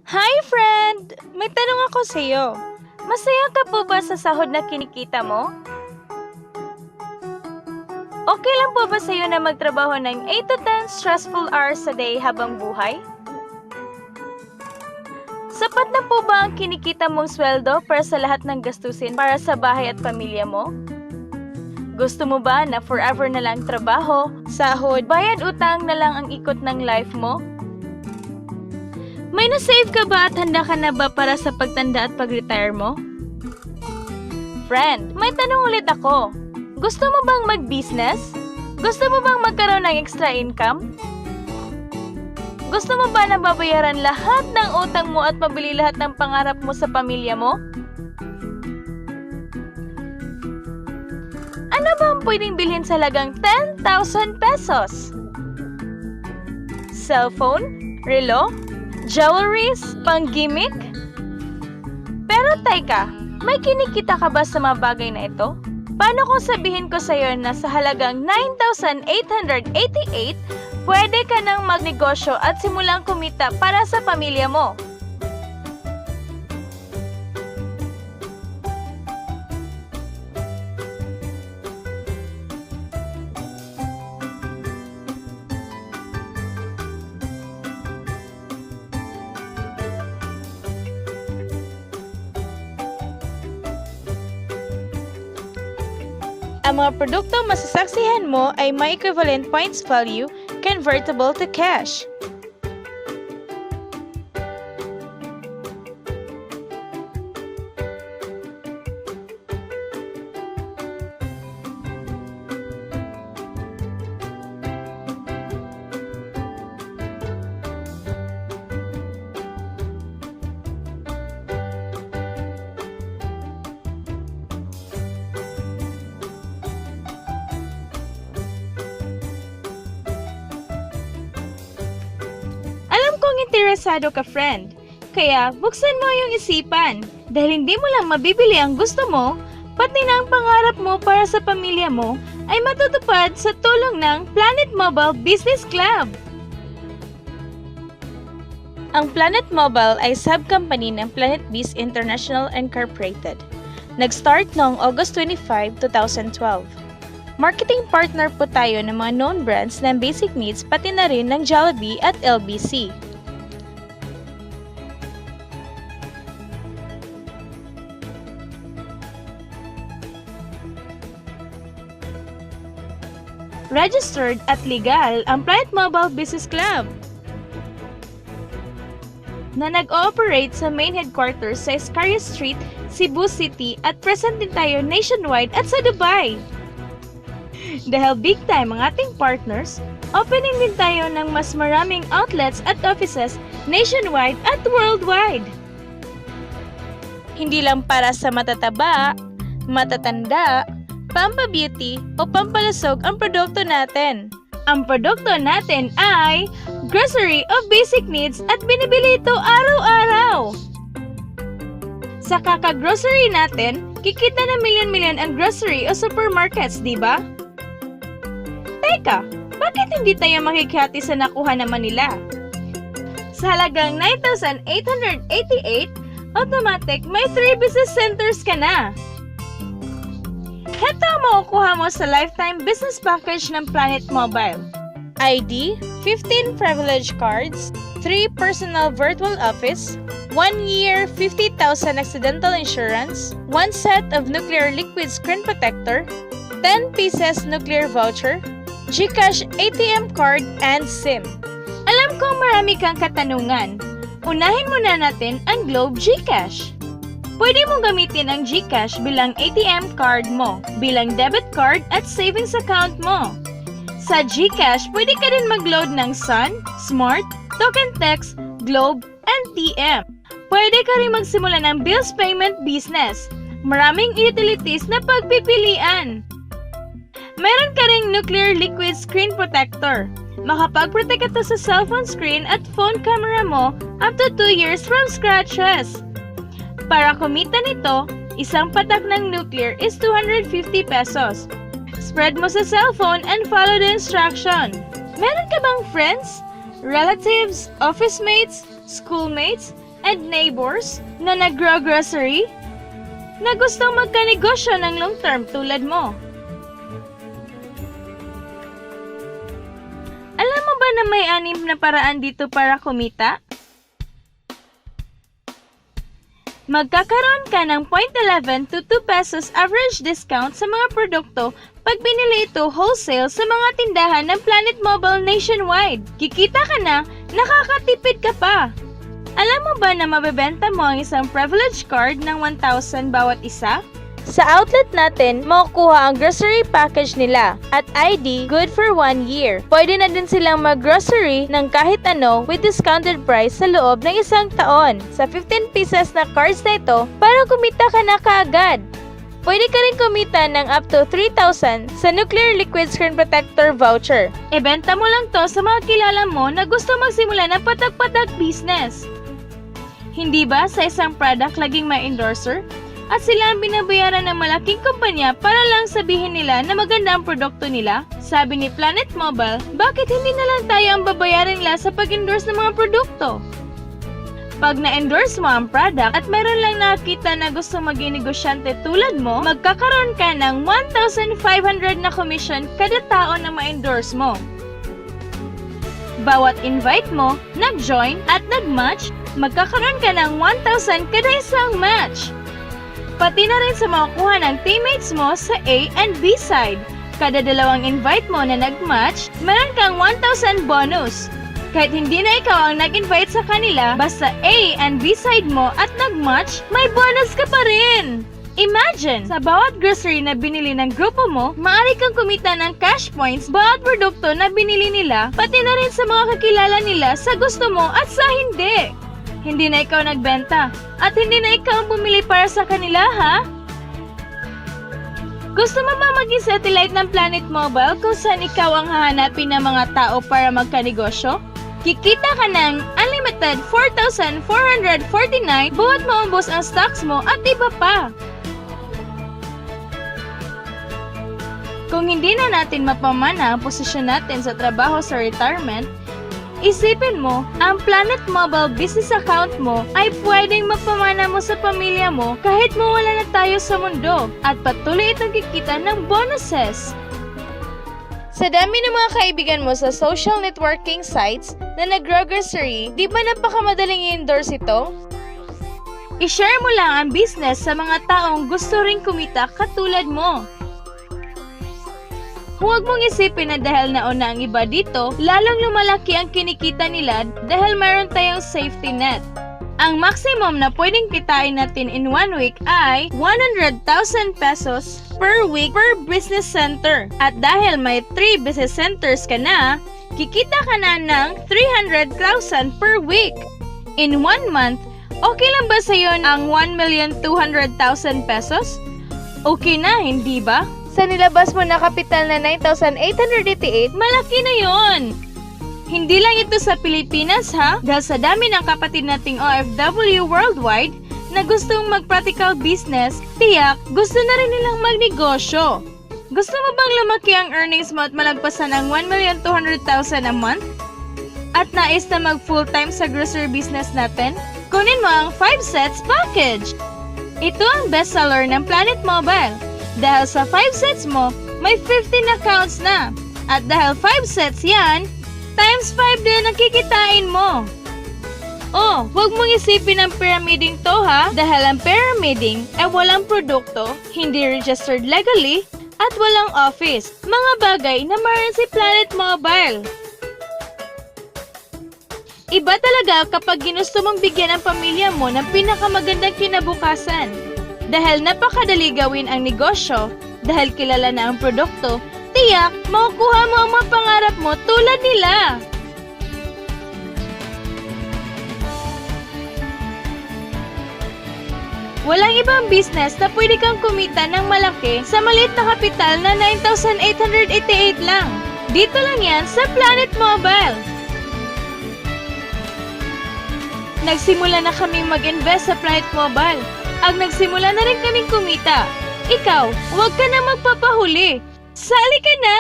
Hi friend! May tanong ako sa iyo. Masaya ka po ba sa sahod na kinikita mo? Okay lang po ba sa iyo na magtrabaho ng 8 to 10 stressful hours a day habang buhay? Sapat na po ba ang kinikita mong sweldo para sa lahat ng gastusin para sa bahay at pamilya mo? Gusto mo ba na forever na lang trabaho, sahod, bayad utang na lang ang ikot ng life mo? May na-save ka ba at handa ka na ba para sa pagtanda at pag-retire mo? Friend, may tanong ulit ako. Gusto mo bang mag-business? Gusto mo bang magkaroon ng extra income? Gusto mo ba na babayaran lahat ng utang mo at mabili lahat ng pangarap mo sa pamilya mo? Ano ba ang pwedeng bilhin sa halagang 10,000 pesos? Cellphone? Relo? Jewelries? Pang-gimmick? Pero teka, may kinikita ka ba sa mga bagay na ito? Paano kung sabihin ko sa iyo na sa halagang 9,888, pwede ka nang magnegosyo at simulang kumita para sa pamilya mo? Ang mga produktong masasaksihan mo ay may equivalent points value convertible to cash. Alam kong interesado ka, friend. Kaya buksan mo yung isipan. Dahil hindi mo lang mabibili ang gusto mo, pati na ang pangarap mo para sa pamilya mo ay matutupad sa tulong ng Planet Mobile Business Club. Ang Planet Mobile ay sub-company ng Planet Biz International Incorporated. Nag-start noong August 25, 2012. Marketing partner po tayo ng mga known brands ng Basic Needs pati na rin ng Jollibee at LBC. Registered at legal ang Planet Mobile Business Club na nag-ooperate sa main headquarters sa Escaria Street, Cebu City at present din tayo nationwide at sa Dubai. Dahil big time ang ating partners, opening din tayo ng mas maraming outlets at offices nationwide at worldwide. Hindi lang para sa matataba, matatanda, pampabeauty o pampalusog ang produkto natin. Ang produkto natin ay grocery of basic needs at binibili ito araw-araw. Sa kaka-grocery natin, kikita na milyon-milyon ang grocery o supermarkets, di ba? Teka, bakit hindi tayo makikhati sa nakuha naman nila? Sa halagang 9,888, automatic may 3 business centers ka na. Heto ang makukuha mo sa lifetime business package ng Planet Mobile. ID, 15 privilege cards, 3 personal virtual office, 1 year 50,000 accidental insurance, 1 set of nuclear liquid screen protector, 10 pieces nuclear voucher, GCash ATM card, and SIM. Alam kong marami kang katanungan. Unahin muna natin ang Globe GCash. Pwede mong gamitin ang GCash bilang ATM card mo, bilang debit card at savings account mo. Sa GCash, pwede ka rin mag-load ng Sun, Smart, Token Text, Globe, and TM. Pwede ka rin magsimula ng bills payment business. Maraming utilities na pagpipilian. Meron ka ring nuclear liquid screen protector. Makapag-protect ito sa cellphone screen at phone camera mo up to 2 years from scratches. Para kumita nito, isang patak ng nuclear is 250 pesos. Spread mo sa cellphone and follow the instruction. Meron ka bang friends, relatives, office mates, schoolmates, and neighbors na nagro-grocery na gustong magkanegosyo ng long term tulad mo. Alam mo ba na may 6 na paraan dito para kumita? Magkakaroon ka ng 0.11 to 2 pesos average discount sa mga produkto pag binili ito wholesale sa mga tindahan ng Planet Mobile nationwide. Kikita ka na, nakakatipid ka pa. Alam mo ba na mabebenta mo ang isang privilege card ng 1,000 bawat isa? Sa outlet natin, makukuha ang grocery package nila at ID good for 1 year. Pwede na din silang mag-grocery ng kahit ano with discounted price sa loob ng 1 taon. Sa 15 pieces na cards na ito, para kumita ka na kaagad. Pwede ka rin kumita ng up to 3,000 sa Nuclear Liquid Screen Protector voucher. Ibenta mo lang to sa mga kilala mo na gusto magsimula ng patak-patak business. Hindi ba sa isang product laging may endorser? At sila ang binabayaran ng malaking kumpanya para lang sabihin nila na maganda ang produkto nila? Sabi ni Planet Mobile, bakit hindi na lang tayo ang babayaran nila sa pag-endorse ng mga produkto? Pag na-endorse mo ang product at meron lang nakita na gusto maging negosyante tulad mo, magkakaroon ka ng 1,500 na commission kada tao na ma-endorse mo. Bawat invite mo, nag-join at nag-match, magkakaroon ka ng 1,000 kada isang match. Pati na rin sa makukuha ng teammates mo sa A and B side. Kada 2 invite mo na nag-match, meron kang 1,000 bonus. Kahit hindi na ikaw ang nag-invite sa kanila, basta A and B side mo at nag-match, may bonus ka pa rin! Imagine, sa bawat grocery na binili ng grupo mo, maaari kang kumita ng cash points bawat produkto na binili nila, pati na rin sa mga kakilala nila sa gusto mo at sa hindi. Hindi na ikaw nagbenta, at hindi na ikaw ang bumili para sa kanila, ha? Gusto mo ba maging satellite ng Planet Mobile kung saan ikaw ang hahanapin ng mga tao para magkanegosyo? Kikita ka ng unlimited 4,449 buhat maubos ang stocks mo at iba pa. Kung hindi na natin mapamana ang posisyon natin sa trabaho sa retirement, isipin mo, ang Planet Mobile business account mo ay pwedeng magpamana mo sa pamilya mo kahit mawala na tayo sa mundo at patuloy itong kikita ng bonuses. Sa dami ng mga kaibigan mo sa social networking sites na nag-grocery, di ba napakamadaling i-endorse ito? I-share mo lang ang business sa mga taong gusto ring kumita katulad mo. Huwag mong isipin na dahil nauna ang iba dito, lalong lumalaki ang kinikita nila dahil mayroon tayong safety net. Ang maximum na pwedeng kitain natin in 1 week ay 100,000 pesos per week per business center. At dahil may 3 business centers ka na, kikita ka na ng 300,000 per week. In 1 month, okay lang ba sa'yo ang 1,200,000 pesos? Okay na, hindi ba? Sa nilabas mo na kapital na 9,888, malaki na yon. Hindi lang ito sa Pilipinas ha, dahil sa dami ng kapatid nating OFW worldwide na gustong mag-practical business, tiyak gusto na rin nilang magnegosyo. Gusto mo bang lumaki ang earnings mo at malagpasan ang 1,200,000 a month? At nais na mag full-time sa grocery business natin? Kunin mo ang 5 sets package. Ito ang bestseller ng Planet Mobile. Dahil sa 5 sets mo, may 15 accounts na. At dahil 5 sets yan, times 5 din ang kikitain mo. Oh, huwag mong isipin ang pyramiding to ha, dahil ang pyramiding ay walang produkto, hindi registered legally, at walang office. Mga bagay na mayroon si Planet Mobile. Iba talaga kapag ginusto mong bigyan ang pamilya mo ng pinakamagandang kinabukasan. Dahil napakadali gawin ang negosyo, dahil kilala na ang produkto, tiyak, makukuha mo ang mga pangarap mo tulad nila. Walang ibang business na pwede kang kumita ng malaki sa maliit na kapital na 9,888 lang. Dito lang yan sa Planet Mobile. Nagsimula na kaming mag-invest sa Planet Mobile. At nagsimula na rin kaming kumita. Ikaw, huwag ka na magpapahuli. Sali ka na!